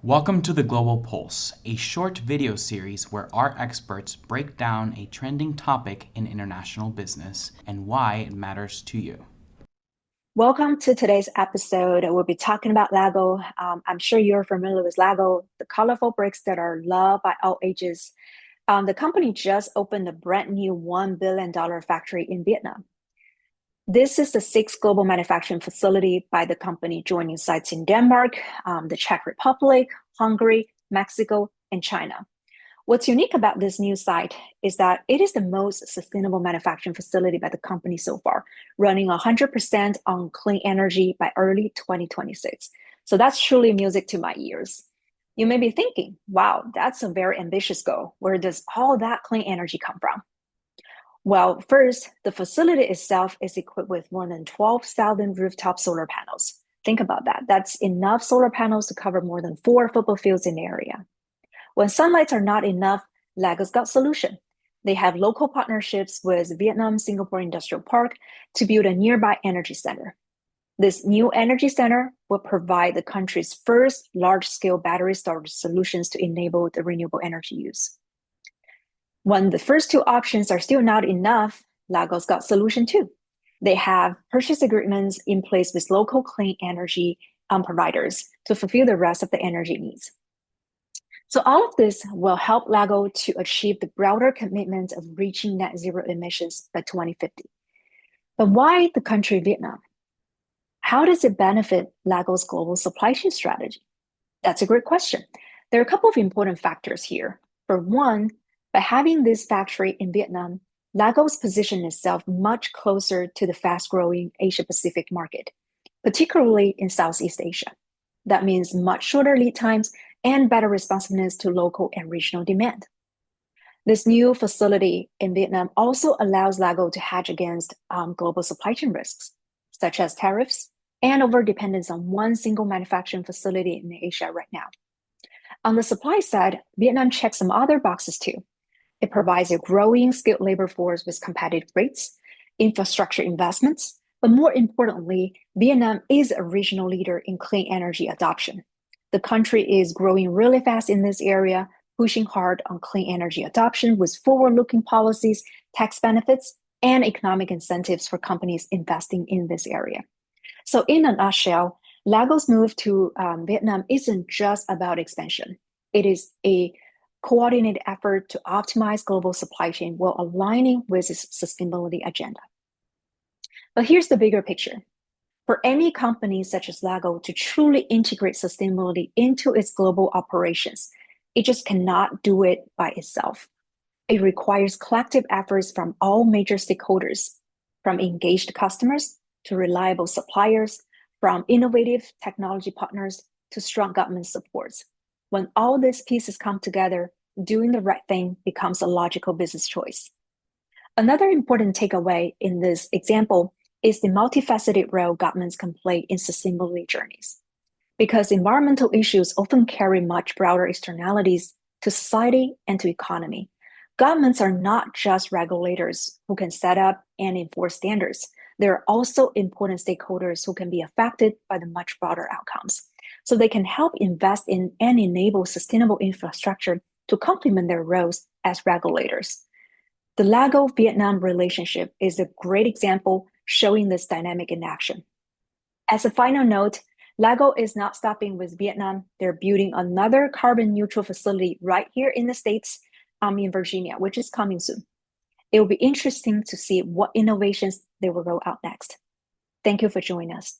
Welcome to the Global Pulse, a short video series where our experts break down a trending topic in international business and why it matters to you. Welcome to today's episode. We'll be talking about Lego. I'm sure you're familiar with Lego, the colorful bricks that are loved by all ages. The company just opened a brand new $1 billion factory in Vietnam. This is the sixth global manufacturing facility by the company, joining sites in Denmark, the Czech Republic, Hungary, Mexico, and China. What's unique about this new site is that it is the most sustainable manufacturing facility by the company so far, running 100% on clean energy by early 2026. So that's truly music to my ears. You may be thinking, wow, that's a very ambitious goal. Where does all that clean energy come from? Well, first, the facility itself is equipped with more than 12,000 rooftop solar panels. Think about that. That's enough solar panels to cover more than 4 football fields in the area. When sunlights are not enough, Lego's got solution. They have local partnerships with Vietnam Singapore Industrial Park to build a nearby energy center. This new energy center will provide the country's first large-scale battery storage solutions to enable the renewable energy use. When the first two options are still not enough, Lego's got solution too. They have purchase agreements in place with local clean energy providers to fulfill the rest of the energy needs. So all of this will help Lego to achieve the broader commitment of reaching net zero emissions by 2050. But why the country Vietnam? How does it benefit Lego's global supply chain strategy? That's a great question. There are a couple of important factors here. For one, by having this factory in Vietnam, Lego's positioned itself much closer to the fast-growing Asia-Pacific market, particularly in Southeast Asia. That means much shorter lead times and better responsiveness to local and regional demand. This new facility in Vietnam also allows Lego to hedge against global supply chain risks, such as tariffs and overdependence on one single manufacturing facility in Asia right now. On the supply side, Vietnam checks some other boxes too. It provides a growing skilled labor force with competitive rates, infrastructure investments, but more importantly, Vietnam is a regional leader in clean energy adoption. The country is growing really fast in this area, pushing hard on clean energy adoption with forward-looking policies, tax benefits, and economic incentives for companies investing in this area. So in a nutshell, Lego's move to Vietnam isn't just about expansion. It is a coordinated effort to optimize global supply chain while aligning with its sustainability agenda. But here's the bigger picture. For any company such as Lego to truly integrate sustainability into its global operations, it just cannot do it by itself. It requires collective efforts from all major stakeholders, from engaged customers to reliable suppliers, from innovative technology partners to strong government supports. When all these pieces come together, doing the right thing becomes a logical business choice. Another important takeaway in this example is the multifaceted role governments can play in sustainability journeys. Because environmental issues often carry much broader externalities to society and to economy. Governments are not just regulators who can set up and enforce standards. They are also important stakeholders who can be affected by the much broader outcomes. So they can help invest in and enable sustainable infrastructure to complement their roles as regulators. The Lego-Vietnam relationship is a great example showing this dynamic in action. As a final note, Lego is not stopping with Vietnam. They're building another carbon neutral facility right here in the States, in Virginia, which is coming soon. It will be interesting to see what innovations they will roll out next. Thank you for joining us.